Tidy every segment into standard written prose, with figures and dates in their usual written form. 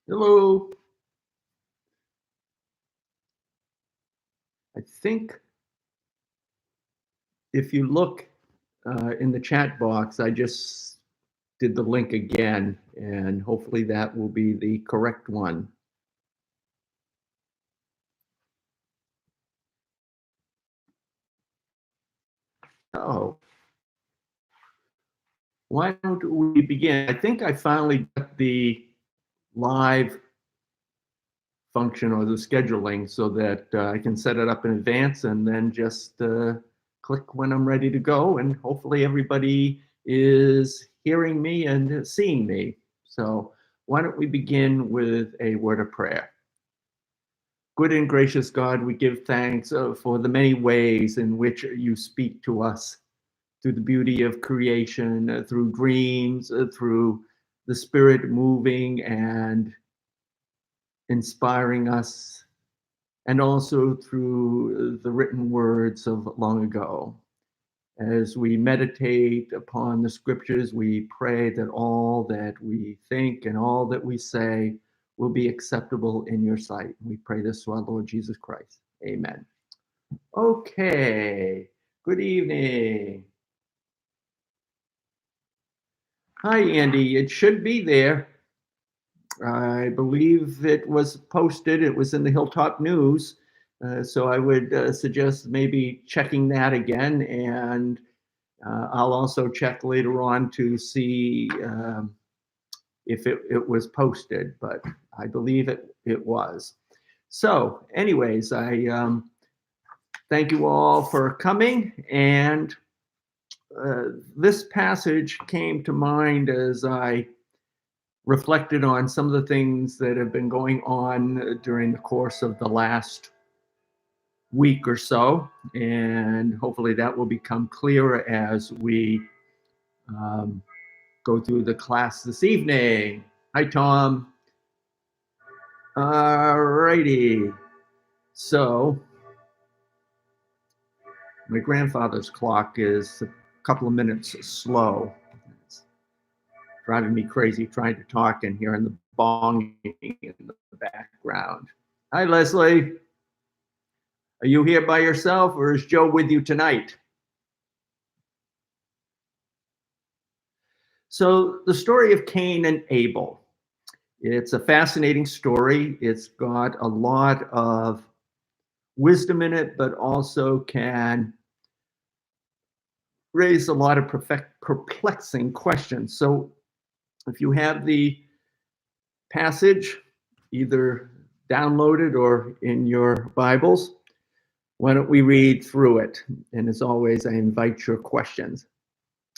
Hello. I think if you look in the chat box, I just did the link again, and hopefully that will be the correct one. Oh, why don't we begin? I think I finally got the live function or the scheduling so that I can set it up in advance and then just click when I'm ready to go. And hopefully everybody is hearing me and seeing me. So why don't we begin with a word of prayer? Good and gracious God, we give thanks for the many ways in which you speak to us through the beauty of creation, through dreams, through the Spirit moving and inspiring us, and also through the written words of long ago. As we meditate upon the scriptures, we pray that all that we think and all that we say will be acceptable in your sight. We pray this through our Lord Jesus Christ. Amen. Okay. Good evening. Hi, Andy. It should be there. I believe it was posted. It was in the Hilltop News. So I would suggest maybe checking that again. And I'll also check later on to see if it was posted, but I believe it was. So anyways, I thank you all for coming. And this passage came to mind as I reflected on some of the things that have been going on during the course of the last week or so. And hopefully that will become clearer as we go through the class this evening. Hi, Tom. All righty. So my grandfather's clock is a couple of minutes slow. It's driving me crazy trying to talk and hearing the bonging in the background. Hi, Leslie. Are you here by yourself or is Joe with you tonight? So the story of Cain and Abel. It's a fascinating story. It's got a lot of wisdom in it, but also can raise a lot of perplexing questions. So if you have the passage either downloaded or in your Bibles, why don't we read through it? And as always, I invite your questions.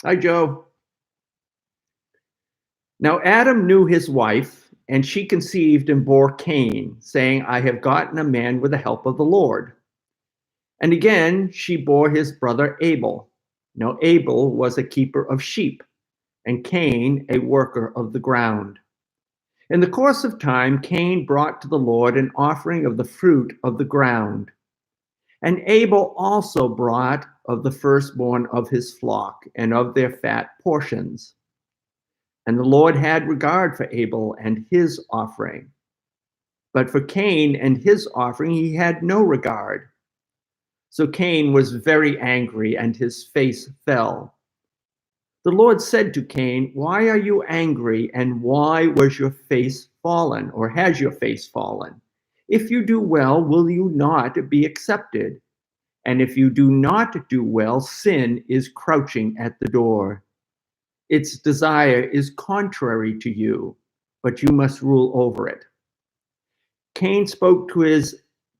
Hi, Joe. Now Adam knew his wife, and she conceived and bore Cain, saying, I have gotten a man with the help of the Lord. And again she bore his brother Abel. Now Abel was a keeper of sheep, and Cain a worker of the ground. In the course of time, Cain brought to the Lord an offering of the fruit of the ground. And Abel also brought of the firstborn of his flock and of their fat portions. And the Lord had regard for Abel and his offering. But for Cain and his offering he had no regard. So Cain was very angry, and his face fell. The Lord said to Cain, why are you angry, and why was your face fallen, or has your face fallen? If you do well, will you not be accepted? And if you do not do well, sin is crouching at the door. Its desire is contrary to you, but you must rule over it. Cain spoke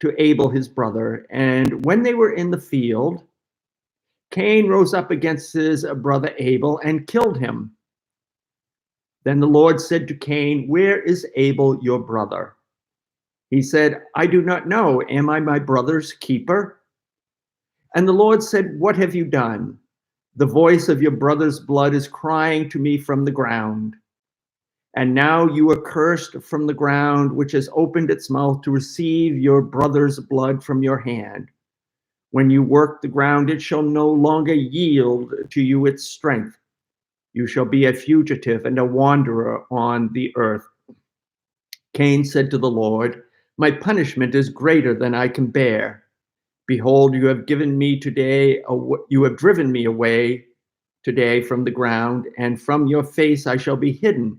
to Abel, his brother, and when they were in the field, Cain rose up against his brother Abel and killed him. Then the Lord said to Cain, where is Abel, your brother? He said, I do not know. Am I my brother's keeper? And the Lord said, what have you done? The voice of your brother's blood is crying to me from the ground. And now you are cursed from the ground, which has opened its mouth to receive your brother's blood from your hand. When you work the ground, it shall no longer yield to you its strength. You shall be a fugitive and a wanderer on the earth. Cain said to the Lord, "My punishment is greater than I can bear. Behold, you have driven me away today from the ground, and from your face I shall be hidden.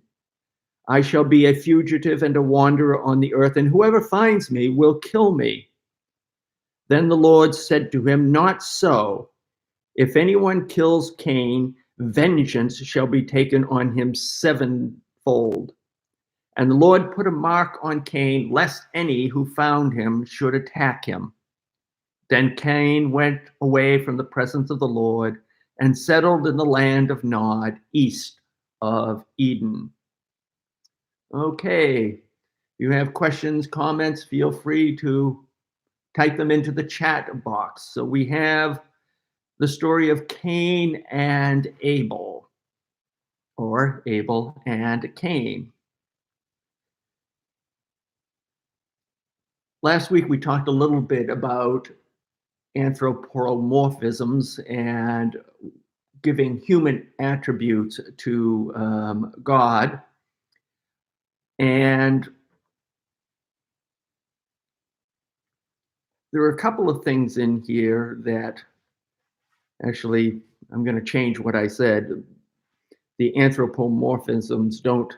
I shall be a fugitive and a wanderer on the earth, and whoever finds me will kill me." Then the Lord said to him, "Not so. If anyone kills Cain, vengeance shall be taken on him sevenfold." And the Lord put a mark on Cain, lest any who found him should attack him. Then Cain went away from the presence of the Lord and settled in the land of Nod, east of Eden. Okay, you have questions, comments, feel free to type them into the chat box. So we have the story of Cain and Abel, or Abel and Cain. Last week we talked a little bit about anthropomorphisms and giving human attributes to God. And there are a couple of things in here that actually, I'm going to change what I said. The anthropomorphisms don't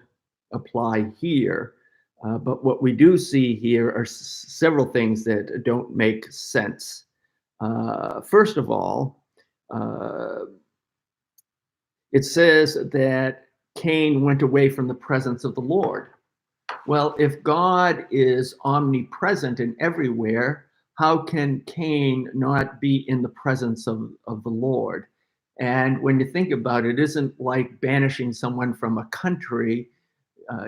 apply here. But what we do see here are several things that don't make sense. First of all, it says that Cain went away from the presence of the Lord. Well, if God is omnipresent and everywhere, how can Cain not be in the presence of the Lord? And when you think about it, it isn't like banishing someone from a country.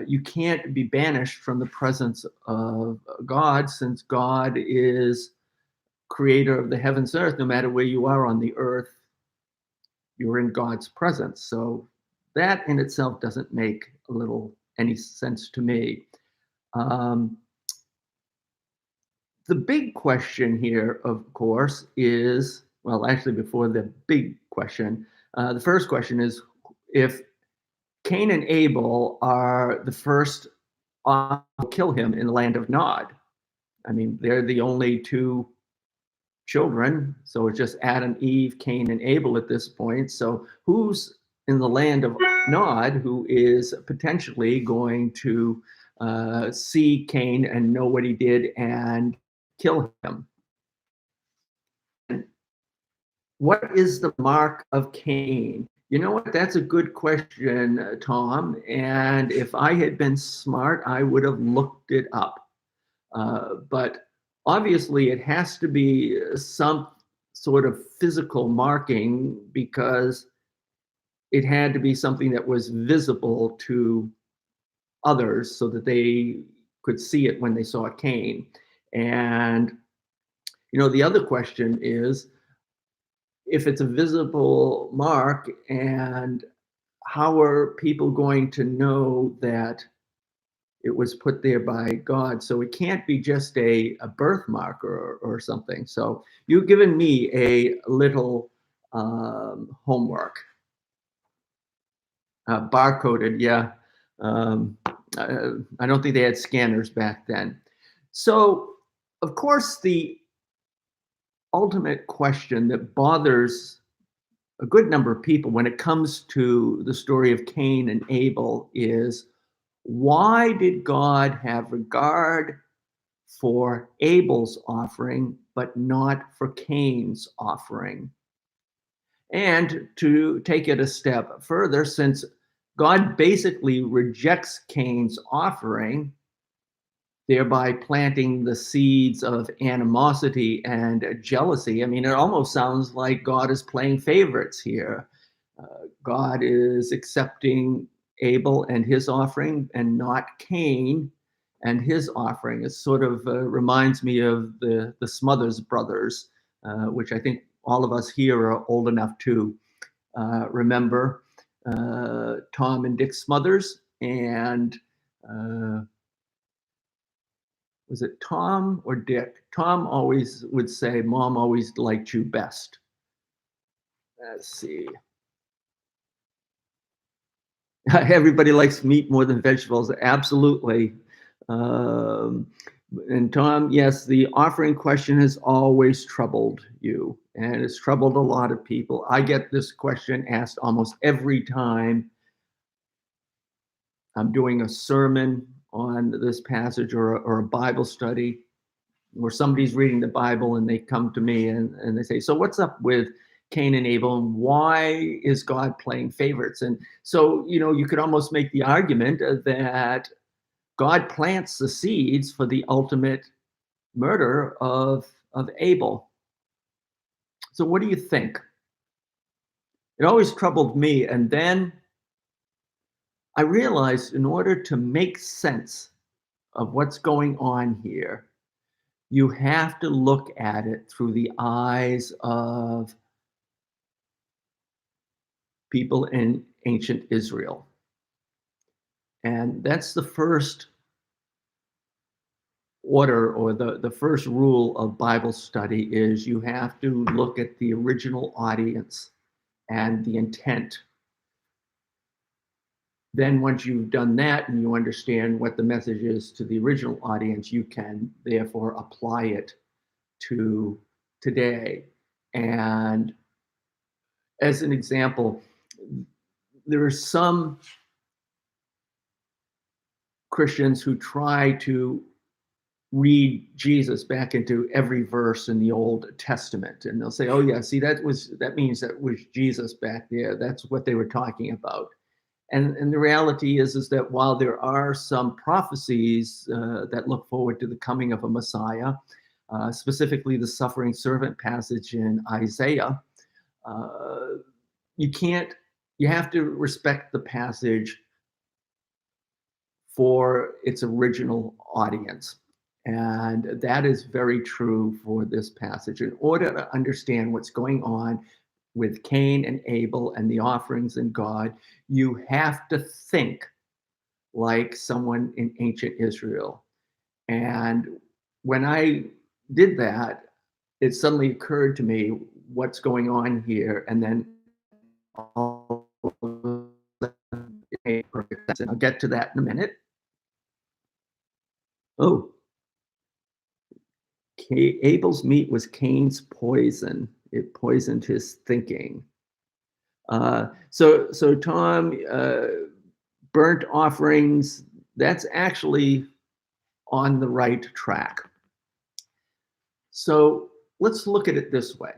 You can't be banished from the presence of God, since God is creator of the heavens and earth. No matter where you are on the earth, you're in God's presence. So that in itself doesn't make any sense to me. The big question here, of course, is, well, actually before the big question, the first question is, if Cain and Abel are the first to kill him in the land of Nod, I mean, they're the only two children, so it's just Adam, Eve, Cain, and Abel at this point. So who's in the land of Nod who is potentially going to see Cain and know what he did and kill him? What is the mark of Cain? You know what? That's a good question, Tom. And if I had been smart, I would have looked it up. But obviously, it has to be some sort of physical marking, because it had to be something that was visible to others so that they could see it when they saw Cain. And, the other question is, if it's a visible mark, and how are people going to know that it was put there by God? So it can't be just a birthmark or something. So you've given me a little homework. Barcoded, yeah. I don't think they had scanners back then. So, of course, the ultimate question that bothers a good number of people when it comes to the story of Cain and Abel is, why did God have regard for Abel's offering, but not for Cain's offering? And to take it a step further, since God basically rejects Cain's offering, thereby planting the seeds of animosity and jealousy. I mean, it almost sounds like God is playing favorites here. God is accepting Abel and his offering, and not Cain and his offering. It sort of reminds me of the Smothers Brothers, which I think all of us here are old enough to remember. Tom and Dick Smothers, and was it Tom or Dick? Tom always would say, "Mom always liked you best." Let's see. Everybody likes meat more than vegetables. Absolutely. Um, and Tom, yes, the offering question has always troubled you, and it's troubled a lot of people. I get this question asked almost every time I'm doing a sermon on this passage or a Bible study, where somebody's reading the Bible and they come to me and they say, so what's up with Cain and Abel, and why is God playing favorites? And so, you could almost make the argument that God plants the seeds for the ultimate murder of Abel. So what do you think? It always troubled me. And then I realized in order to make sense of what's going on here, you have to look at it through the eyes of people in ancient Israel. And that's the first order, or the first rule of Bible study, is you have to look at the original audience and the intent. Then once you've done that and you understand what the message is to the original audience, you can therefore apply it to today. And as an example, there are some Christians who try to read Jesus back into every verse in the Old Testament, and they'll say, "Oh yeah, see that means that was Jesus back there. That's what they were talking about." And the reality is that while there are some prophecies that look forward to the coming of a Messiah, specifically the suffering servant passage in Isaiah, uh, you have to respect the passage for its original audience. And that is very true for this passage. In order to understand what's going on with Cain and Abel and the offerings in God, you have to think like someone in ancient Israel. And when I did that, it suddenly occurred to me what's going on here. And then all it made perfect sense. And I'll get to that in a minute. Oh, Abel's meat was Cain's poison. It poisoned his thinking. So Tom, burnt offerings, that's actually on the right track. So let's look at it this way.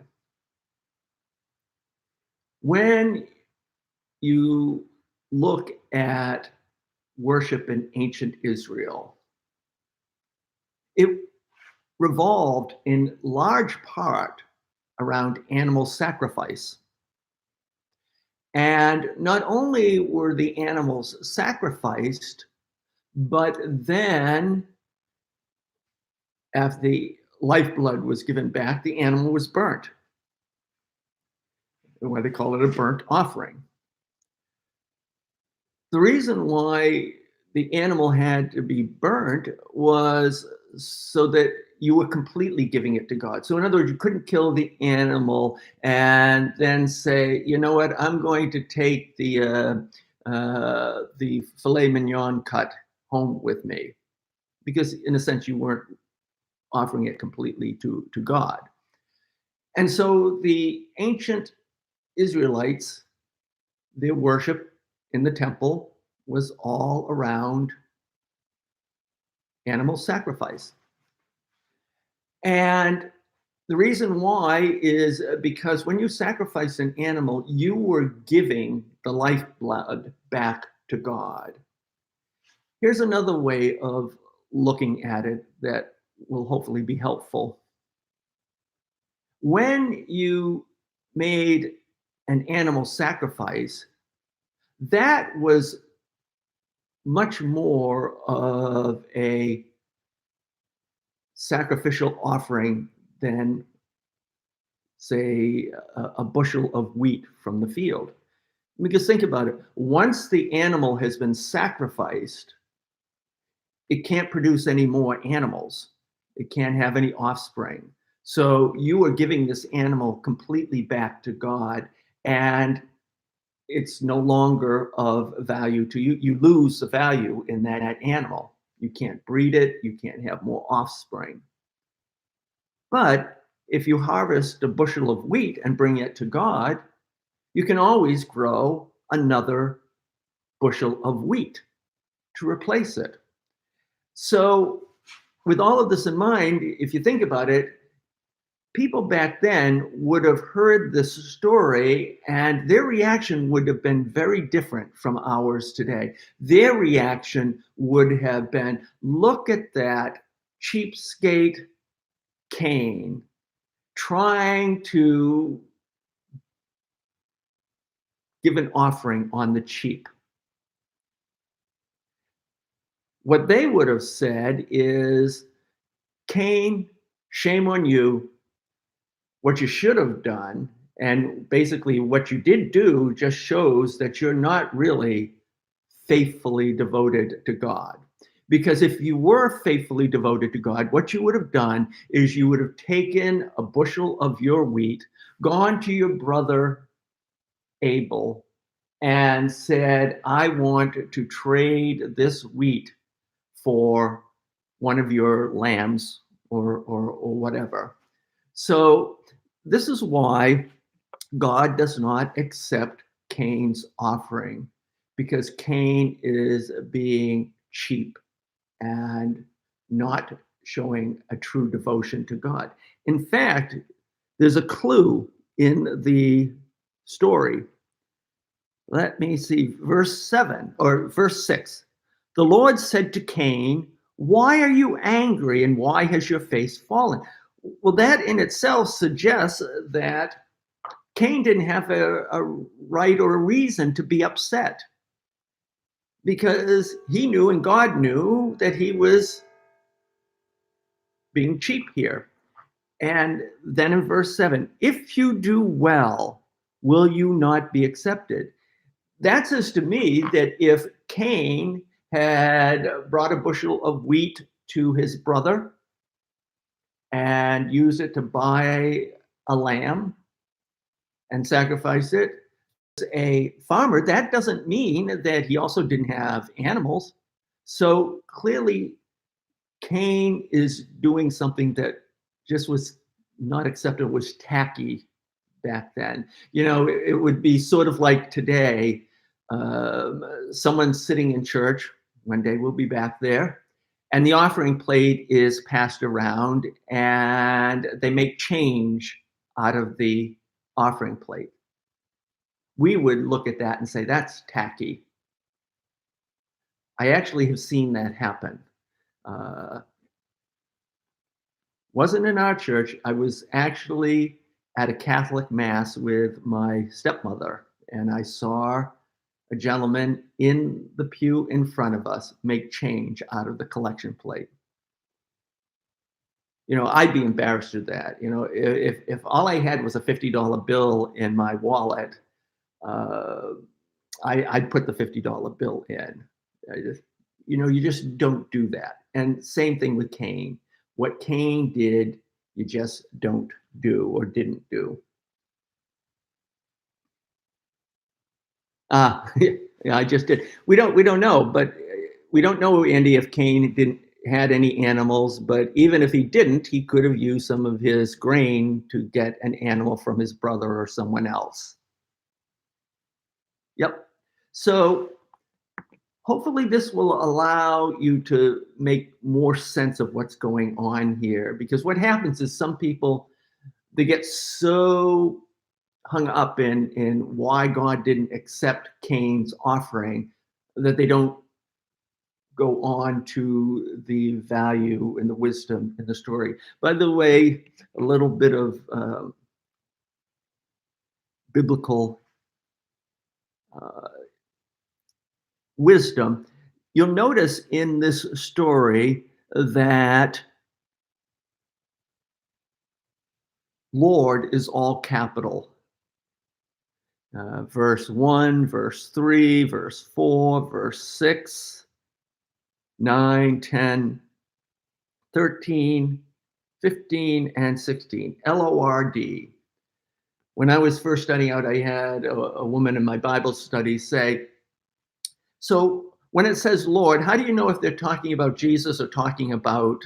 When you look at worship in ancient Israel, it revolved in large part around animal sacrifice. And not only were the animals sacrificed, but then after the lifeblood was given back, the animal was burnt. Why they call it a burnt offering. The reason why the animal had to be burnt was so that you were completely giving it to God. So in other words, you couldn't kill the animal and then say, you know what, I'm going to take the filet mignon cut home with me, because in a sense you weren't offering it completely to God. And so the ancient Israelites, their worship in the temple was all around animal sacrifice. And the reason why is because when you sacrifice an animal, you were giving the lifeblood back to God. Here's another way of looking at it that will hopefully be helpful. When you made an animal sacrifice, that was much more of a sacrificial offering than, say, a bushel of wheat from the field. Because think about it, once the animal has been sacrificed, it can't produce any more animals. It can't have any offspring. So you are giving this animal completely back to God, and it's no longer of value to you. You lose the value in that animal. You can't breed it. You can't have more offspring. But if you harvest a bushel of wheat and bring it to God, you can always grow another bushel of wheat to replace it. So, with all of this in mind, if you think about it, people back then would have heard this story and their reaction would have been very different from ours today. Their reaction would have been, look at that cheapskate Cain trying to give an offering on the cheap. What they would have said is, Cain, shame on you. What you should have done, and basically what you did do, just shows that you're not really faithfully devoted to God. Because if you were faithfully devoted to God, what you would have done is you would have taken a bushel of your wheat, gone to your brother Abel, and said, I want to trade this wheat for one of your lambs or whatever. So this is why God does not accept Cain's offering, because Cain is being cheap and not showing a true devotion to God. In fact, there's a clue in the story. Let me see, verse 7 or verse 6. The Lord said to Cain, why are you angry and why has your face fallen? Well, that in itself suggests that Cain didn't have a right or a reason to be upset, because he knew and God knew that he was being cheap here. And then in verse 7, if you do well, will you not be accepted? That says to me that if Cain had brought a bushel of wheat to his brother and used it to buy a lamb and sacrifice it, as a farmer, that doesn't mean that he also didn't have animals. So clearly, Cain is doing something that just was not acceptable, was tacky back then. You know, it would be sort of like today, someone sitting in church, one day we'll be back there, and the offering plate is passed around and they make change out of the offering plate. We would look at that and say, that's tacky. I actually have seen that happen. Wasn't in our church. I was actually at a Catholic mass with my stepmother, and I saw a gentleman in the pew in front of us make change out of the collection plate. You know, I'd be embarrassed to that. You know, if all I had was a $50 bill in my wallet, I'd put the $50 bill in. You just don't do that. And same thing with Cain. What Cain did, you just don't do or didn't do. Yeah, I just did. We don't know, but we don't know, Andy, if Cain didn't had any animals. But even if he didn't, he could have used some of his grain to get an animal from his brother or someone else. Yep. So hopefully this will allow you to make more sense of what's going on here, because what happens is some people, they get so hung up in why God didn't accept Cain's offering that they don't go on to the value and the wisdom in the story. By the way, a little bit of biblical wisdom. You'll notice in this story that Lord is all capital. Verse 1, verse 3, verse 4, verse 6, 9, 10, 13, 15, and 16. Lord. When I was first studying out, I had a woman in my Bible study say, so when it says Lord, how do you know if they're talking about Jesus or talking about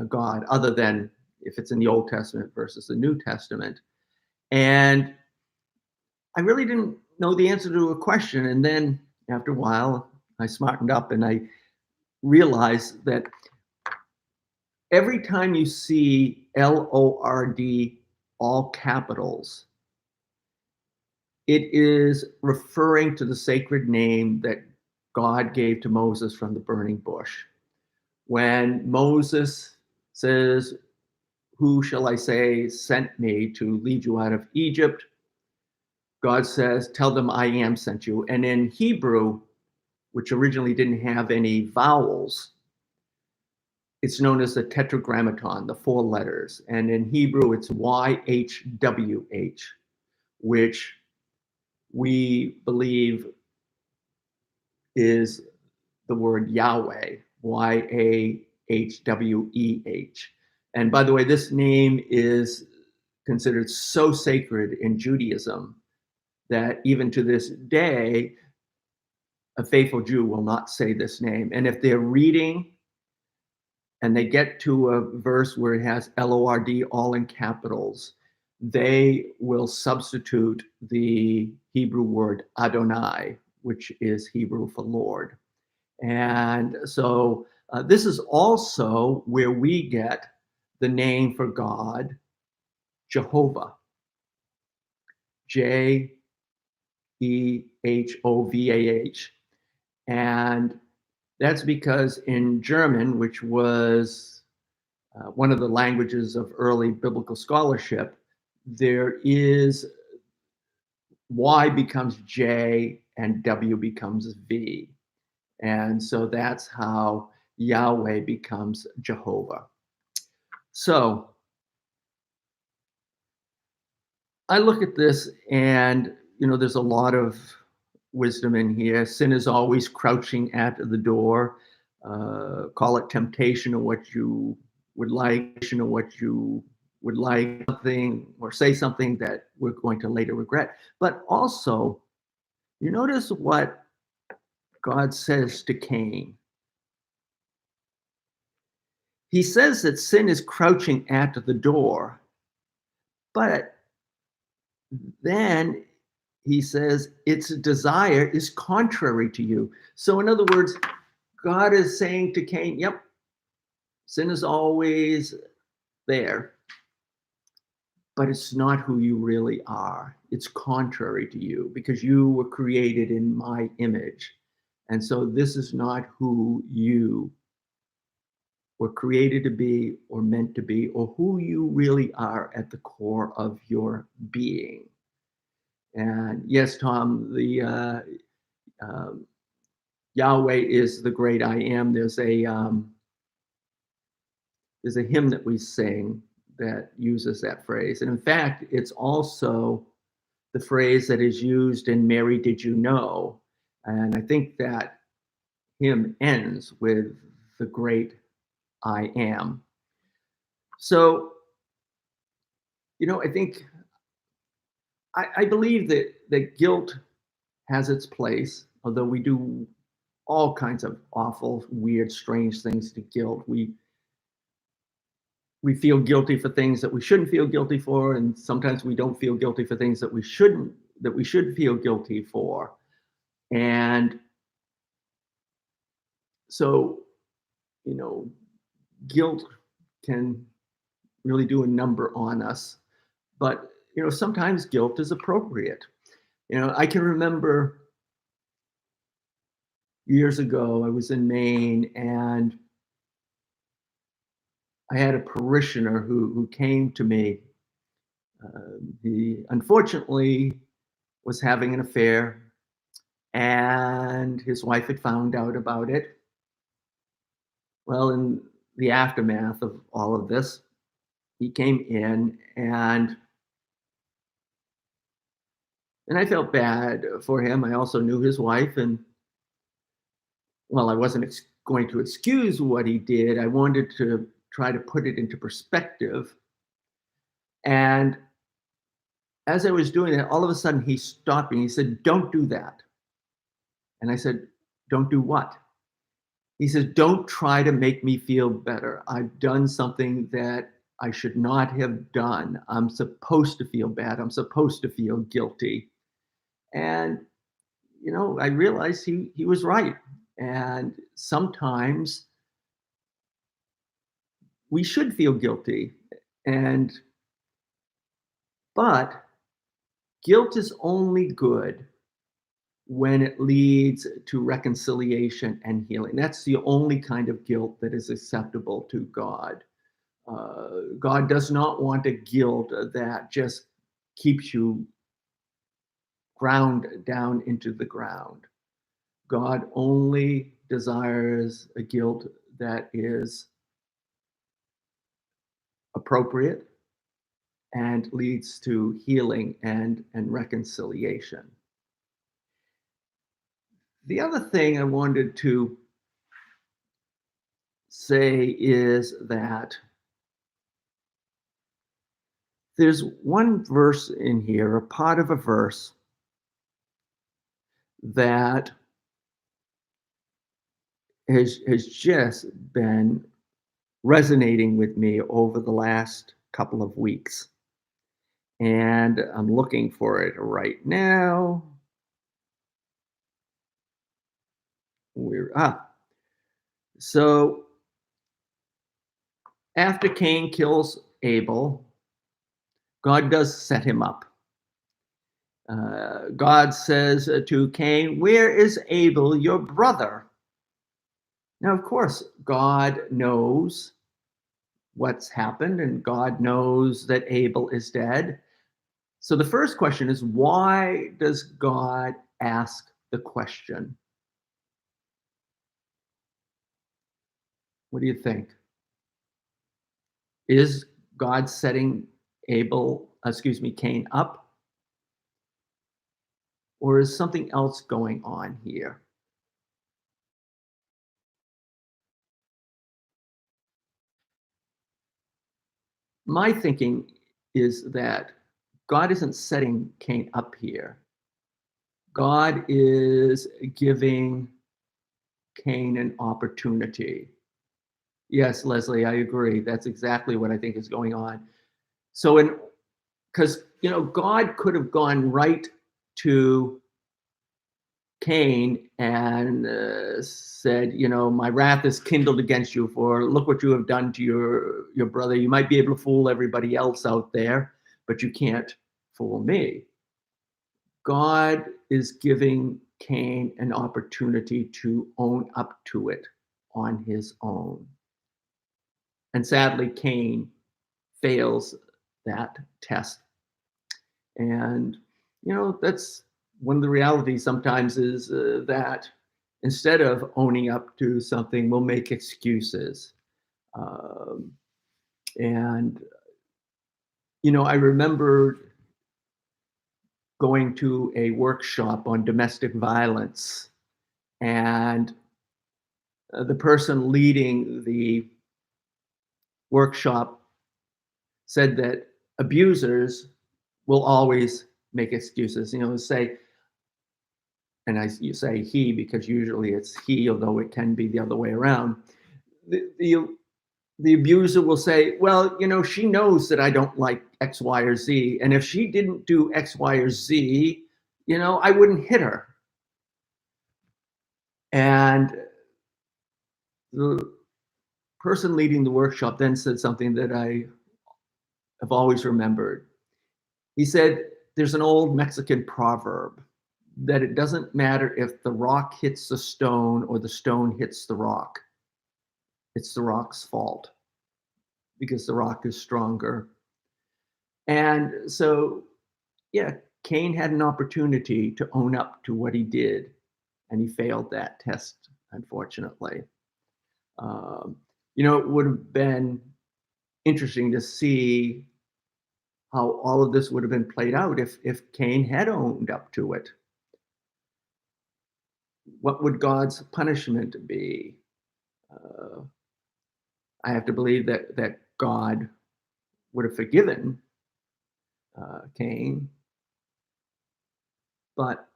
God, other than if it's in the Old Testament versus the New Testament? And I really didn't know the answer to a question. And then after a while, I smartened up and I realized that every time you see LORD, all capitals, it is referring to the sacred name that God gave to Moses from the burning bush. When Moses says, "Who shall I say sent me to lead you out of Egypt?" God says, "Tell them I am sent you." And in Hebrew, which originally didn't have any vowels, it's known as the tetragrammaton, the 4 letters. And in Hebrew, it's YHWH, which we believe is the word Yahweh, YAHWEH. And by the way, this name is considered so sacred in Judaism that even to this day, a faithful Jew will not say this name. And if they're reading and they get to a verse where it has LORD all in capitals, they will substitute the Hebrew word Adonai, which is Hebrew for Lord. And so this is also where we get the name for God, Jehovah, Jehovah. And that's because in German, which was one of the languages of early biblical scholarship, there is Y becomes J and W becomes V. And so that's how Yahweh becomes Jehovah. So I look at this and, there's a lot of wisdom in here. Sin is always crouching at the door. Call it temptation or what you would like, or what you would like, something or say something that we're going to later regret. But also, you notice what God says to Cain. He says that sin is crouching at the door, but then he says its desire is contrary to you. So in other words, God is saying to Cain, yep, sin is always there, but it's not who you really are. It's contrary to you because you were created in my image. And so this is not who you were created to be or meant to be, or who you really are at the core of your being. And yes, Tom, the Yahweh is the great I am. There's a hymn that we sing that uses that phrase. And in fact, it's also the phrase that is used in Mary, Did You Know? And I think that hymn ends with the great I am. So, I think I believe that guilt has its place, although we do all kinds of awful, weird, strange things to guilt. We feel guilty for things that we shouldn't feel guilty for, and sometimes we don't feel guilty for things that we should feel guilty for. And so, guilt can really do a number on us, but sometimes guilt is appropriate. I can remember years ago I was in Maine and I had a parishioner who came to me. He unfortunately was having an affair, and his wife had found out about it. Well, in the aftermath of all of this, he came in and I felt bad for him. I also knew his wife, and well, I wasn't going to excuse what he did. I wanted to try to put it into perspective. And as I was doing that, all of a sudden he stopped me. He said, "Don't do that." And I said, "Don't do what?" He says, don't try to make me feel better. I've done something that I should not have done. I'm supposed to feel bad. I'm supposed to feel guilty. And, I realized he was right. And sometimes we should feel guilty. And, but guilt is only good when it leads to reconciliation and healing. That's the only kind of guilt that is acceptable to God. God does not want a guilt that just keeps you ground down into the ground. God only desires a guilt that is appropriate and leads to healing and reconciliation. The other thing I wanted to say is that there's one verse in here, a part of a verse that has just been resonating with me over the last couple of weeks. And I'm looking for it right now. So after Cain kills Abel, God does set him up. God says to Cain, "Where is Abel, your brother?" Now, of course, God knows what's happened, and God knows that Abel is dead. So the first question is, why does God ask the question? What do you think? Is God setting Cain up? Or is something else going on here? My thinking is that God isn't setting Cain up here. God is giving Cain an opportunity. Yes, Leslie, I agree. That's exactly what I think is going on. So, because God could have gone right to Cain and said, my wrath is kindled against you, for look what you have done to your brother. You might be able to fool everybody else out there, but you can't fool me. God is giving Cain an opportunity to own up to it on his own. And sadly, Cain fails that test. And, that's one of the realities sometimes is that instead of owning up to something, we'll make excuses. Um, and, I remember going to a workshop on domestic violence, and the person leading the workshop said that abusers will always make excuses, say, and you say he because usually it's he, although it can be the other way around. The abuser will say, well, she knows that I don't like X, Y, or Z. And if she didn't do X, Y, or Z, I wouldn't hit her. And the person leading the workshop then said something that I have always remembered. He said, there's an old Mexican proverb that it doesn't matter if the rock hits the stone or the stone hits the rock. It's the rock's fault because the rock is stronger. And so, yeah, Cain had an opportunity to own up to what he did, and he failed that test, unfortunately. It would have been interesting to see how all of this would have been played out if Cain had owned up to it. What would God's punishment be? I have to believe that God would have forgiven Cain, but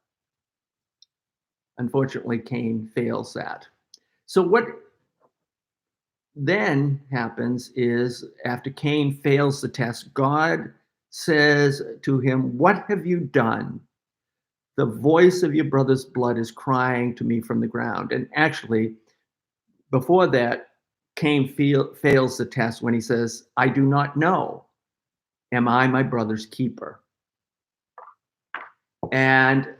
unfortunately, Cain fails that. So what then happens is after Cain fails the test, God says to him, "What have you done? The voice of your brother's blood is crying to me from the ground." And actually, before that, Cain fails the test when he says, "I do not know. Am I my brother's keeper?" And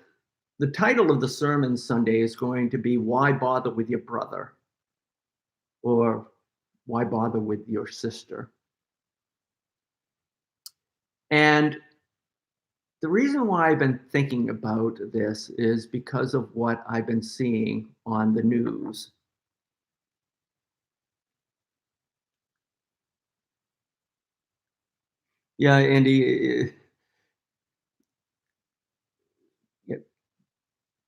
the title of the sermon Sunday is going to be "Why Bother with Your Brother?" or "Why Bother with Your Sister?" And the reason why I've been thinking about this is because of what I've been seeing on the news. Yeah, Andy,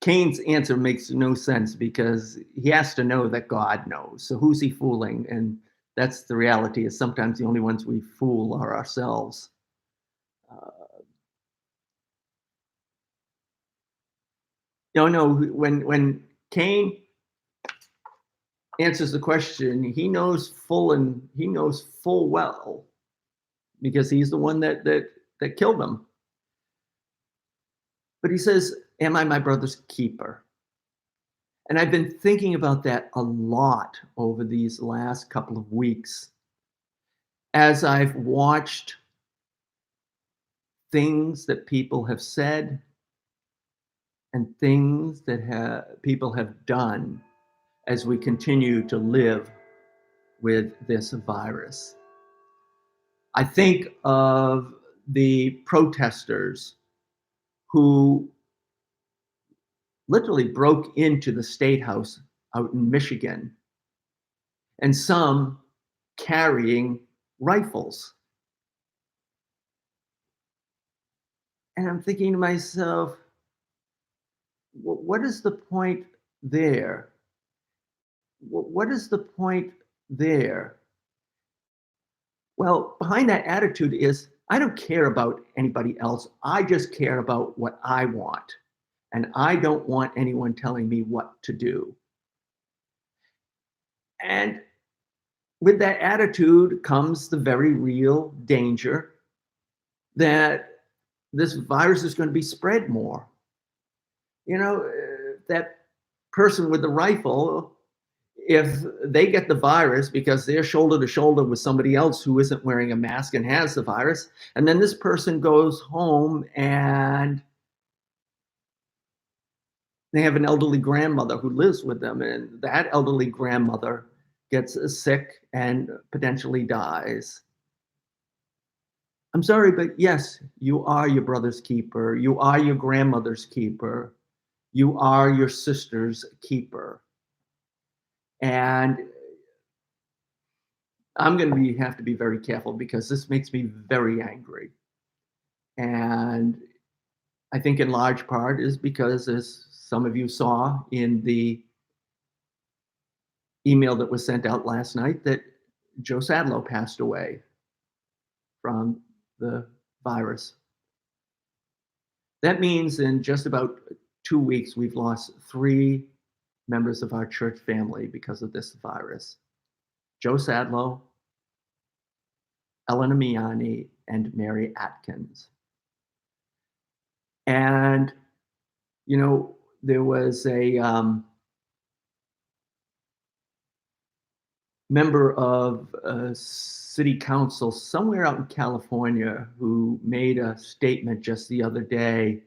Cain's answer makes no sense because he has to know that God knows. So who's he fooling? And that's the reality, is sometimes the only ones we fool are ourselves. Uh, no, when Cain answers the question, he knows full well, because he's the one that killed him. But he says, "Am I my brother's keeper?" And I've been thinking about that a lot over these last couple of weeks as I've watched things that people have said and things that people have done as we continue to live with this virus. I think of the protesters who literally broke into the state house out in Michigan, and some carrying rifles. And I'm thinking to myself, what is the point there? What is the point there? Well, behind that attitude is, I don't care about anybody else. I just care about what I want. And I don't want anyone telling me what to do. And with that attitude comes the very real danger that this virus is going to be spread more. That person with the rifle, if they get the virus because they're shoulder to shoulder with somebody else who isn't wearing a mask and has the virus, and then this person goes home and they have an elderly grandmother who lives with them, and that elderly grandmother gets sick and potentially dies. I'm sorry, but yes, you are your brother's keeper. You are your grandmother's keeper. You are your sister's keeper. And I'm going to have to be very careful because this makes me very angry. And I think in large part is because, as some of you saw in the email that was sent out last night, that Joe Sadlow passed away from the virus. That means in just about 2 weeks, we've lost 3 members of our church family because of this virus: Joe Sadlow, Elena Miani, and Mary Atkins. And, there was a member of a city council somewhere out in California who made a statement just the other day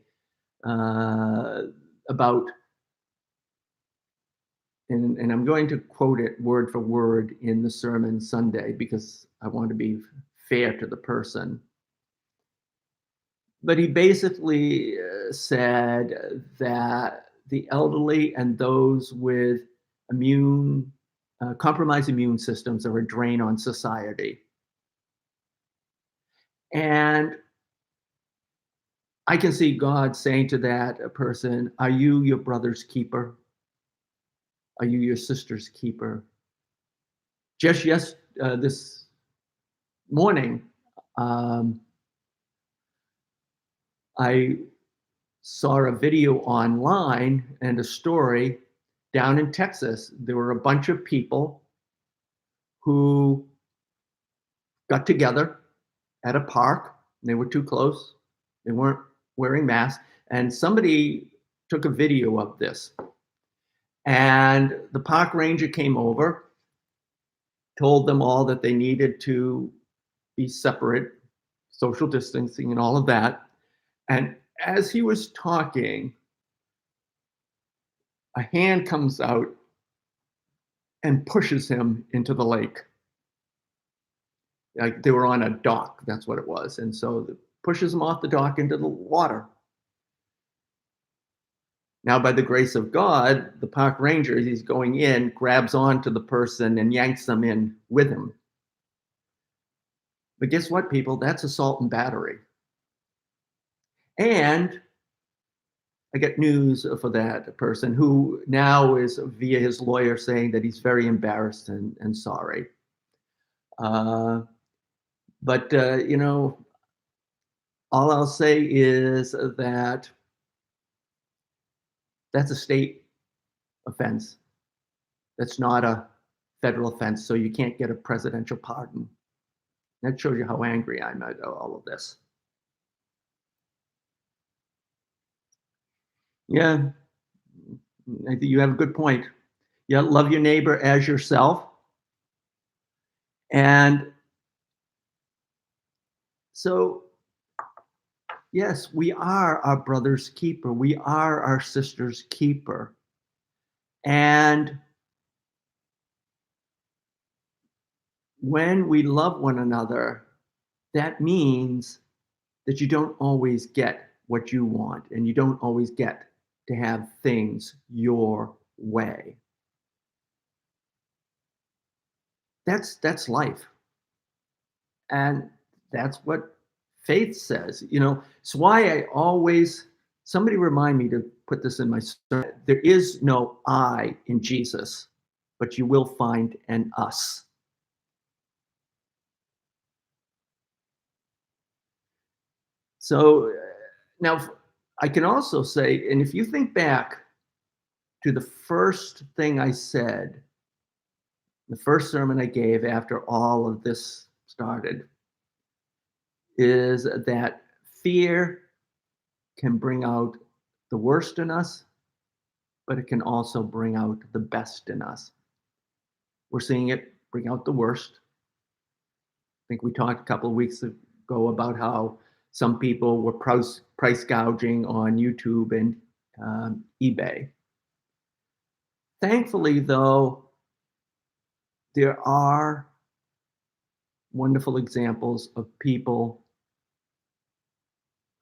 about, and I'm going to quote it word for word in the sermon Sunday because I want to be fair to the person. But he basically said that the elderly and those with compromised immune systems are a drain on society. And I can see God saying to that person, "Are you your brother's keeper? Are you your sister's keeper?" Just this morning, I saw a video online and a story down in Texas, there were a bunch of people who got together at a park. They were too close. They weren't wearing masks. And somebody took a video of this. And the park ranger came over, told them all that they needed to be separate, social distancing, and all of that. And as he was talking, a hand comes out and pushes him into the lake. Like they were on a dock, that's what it was. And so it pushes him off the dock into the water. Now, by the grace of God, the park ranger, as he's going in, grabs onto the person and yanks them in with him. But guess what, people? That's assault and battery. And I get news for that person who now is via his lawyer saying that he's very embarrassed and sorry. But you know, all I'll say is that that's a state offense. That's not a federal offense, so you can't get a presidential pardon. That shows you how angry I'm at all of this. Yeah, I think you have a good point. Yeah, love your neighbor as yourself. And so, yes, we are our brother's keeper. We are our sister's keeper. And when we love one another, that means that you don't always get what you want and you don't always get to have things your way. That's life. And that's what faith says. You know, it's why I always, somebody remind me to put this in my sermon. There is no I in Jesus, but you will find an us. So now I can also say, and if you think back to the first thing I said, the first sermon I gave after all of this started, is that fear can bring out the worst in us, but it can also bring out the best in us. We're seeing it bring out the worst. I think we talked a couple of weeks ago about how some people were price gouging on YouTube and eBay. Thankfully, though, there are wonderful examples of people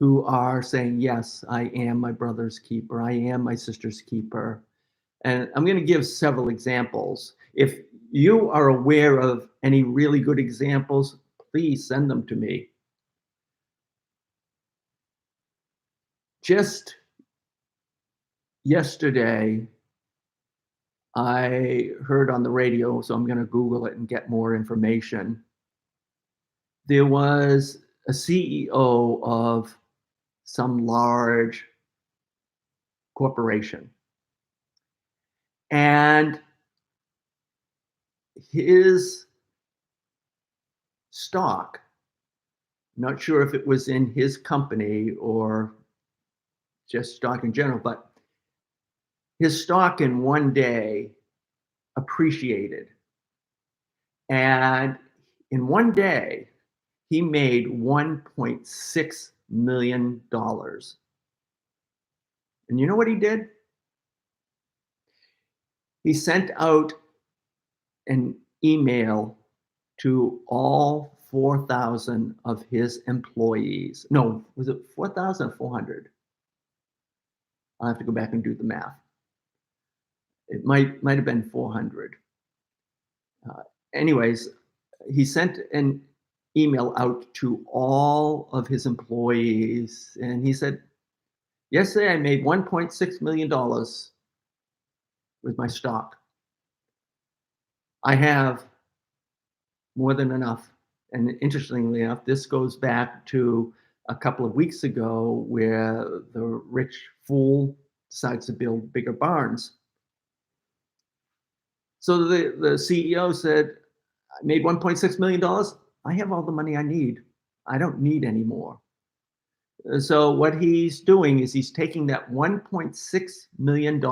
who are saying, yes, I am my brother's keeper. I am my sister's keeper. And I'm going to give several examples. If you are aware of any really good examples, please send them to me. Just yesterday, I heard on the radio, so I'm going to Google it and get more information. There was a CEO of some large corporation. And his stock, not sure if it was in his company or just stock in general, but his stock in one day appreciated. And in one day, he made $1.6 million. And you know what he did? He sent out an email to all 4,000 of his employees. No, was it 4,000 or 400? I'll have to go back and do the math. It might have been 400. Anyways, he sent an email out to all of his employees, and he said, yesterday I made $1.6 million with my stock. I have more than enough. And interestingly enough, this goes back to a couple of weeks ago where the rich fool decides to build bigger barns. So the CEO said, I made $1.6 million. I have all the money I need. I don't need any more. So what he's doing is he's taking that $1.6 million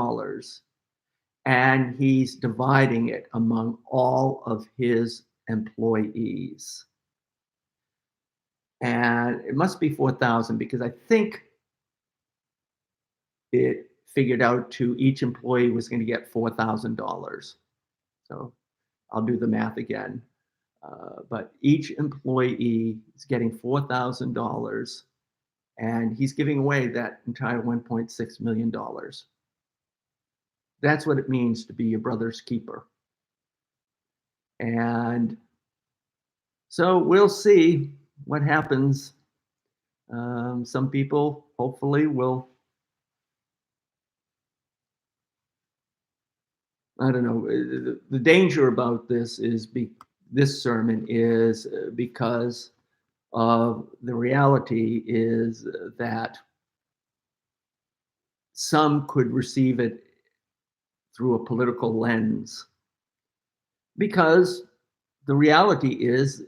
and he's dividing it among all of his employees. And it must be 4,000 because I think it figured out to each employee was going to get $4,000. So I'll do the math again. But each employee is getting $4,000 and he's giving away that entire $1.6 million. That's what it means to be your brother's keeper. And so we'll see what happens. Some people hopefully will, I don't know, the danger about this is this sermon is because of the reality is that some could receive it through a political lens. Because the reality is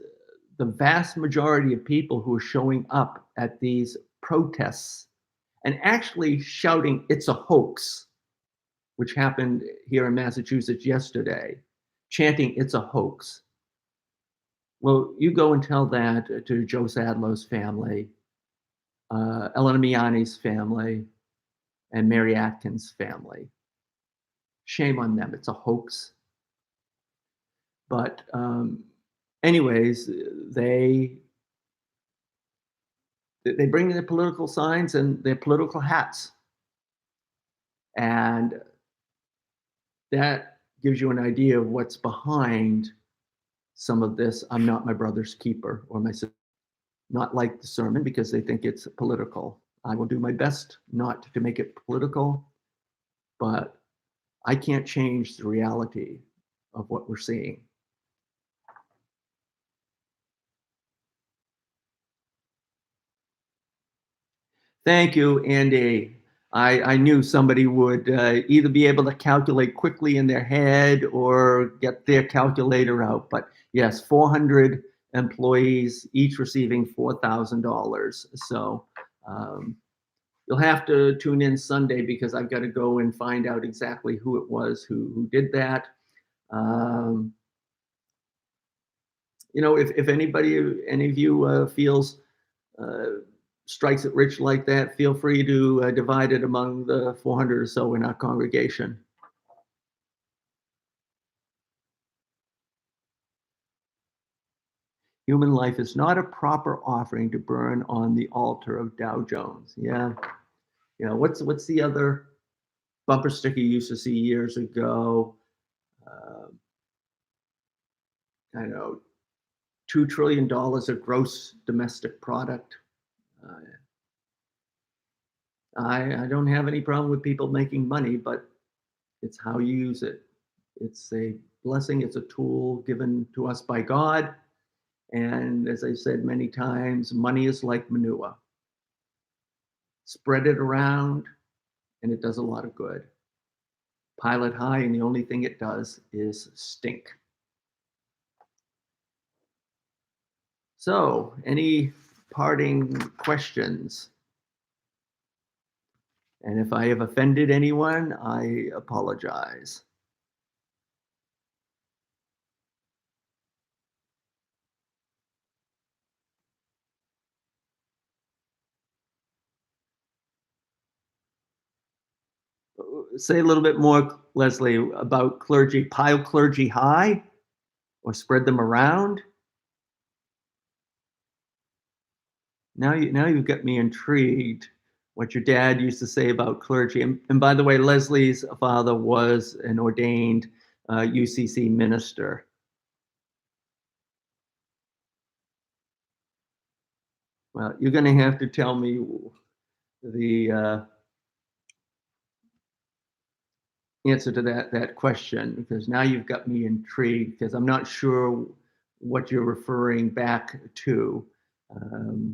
the vast majority of people who are showing up at these protests and actually shouting, it's a hoax, which happened here in Massachusetts yesterday, chanting, it's a hoax. Well, you go and tell that to Joe Sadler's family, Elena Miani's family, and Mary Atkins' family. Shame on them. It's a hoax. But anyways, they bring their political signs and their political hats. And that gives you an idea of what's behind some of this. I'm not my brother's keeper or my sister. Not like the sermon because they think it's political. I will do my best not to make it political, but I can't change the reality of what we're seeing. Thank you, Andy. I knew somebody would either be able to calculate quickly in their head or get their calculator out. But yes, 400 employees, each receiving $4,000. So you'll have to tune in Sunday because I've got to go and find out exactly who it was who did that. If any of you feels strikes it rich like that, feel free to divide it among the 400 or so in our congregation. Human life is not a proper offering to burn on the altar of Dow Jones. Yeah. What's the other bumper sticker you used to see years ago? I know, $2 trillion of gross domestic product. I don't have any problem with people making money, but it's how you use it. It's a blessing. It's a tool given to us by God. And as I said many times, money is like manure. Spread it around and it does a lot of good. Pile it high and the only thing it does is stink. So, any parting questions? And if I have offended anyone, I apologize. Say a little bit more, Leslie, about clergy. Pile clergy high or spread them around? Now you've got me intrigued. What your dad used to say about clergy. And by the way, Leslie's father was an ordained UCC minister. Well, you're going to have to tell me the answer to that question, because now you've got me intrigued, because I'm not sure what you're referring back to.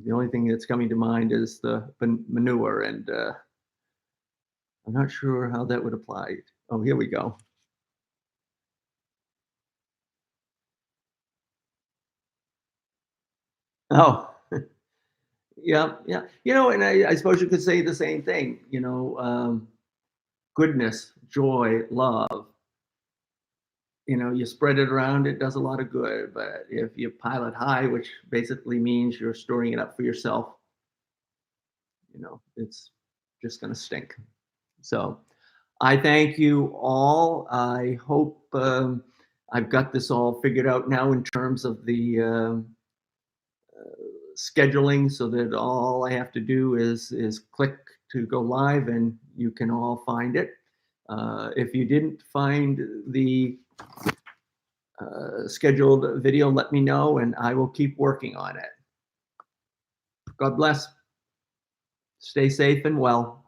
The only thing that's coming to mind is the manure, and I'm not sure how that would apply. Oh, here we go. Oh, yeah, yeah. And I suppose you could say the same thing. Goodness, joy, love. You spread it around, it does a lot of good. But if you pile it high, which basically means you're storing it up for yourself, it's just going to stink. So I thank you all. I hope I've got this all figured out now in terms of the scheduling, so that all I have to do is click to go live, and you can all find it. If you didn't find the scheduled video, let me know, and I will keep working on it. God bless. Stay safe and well.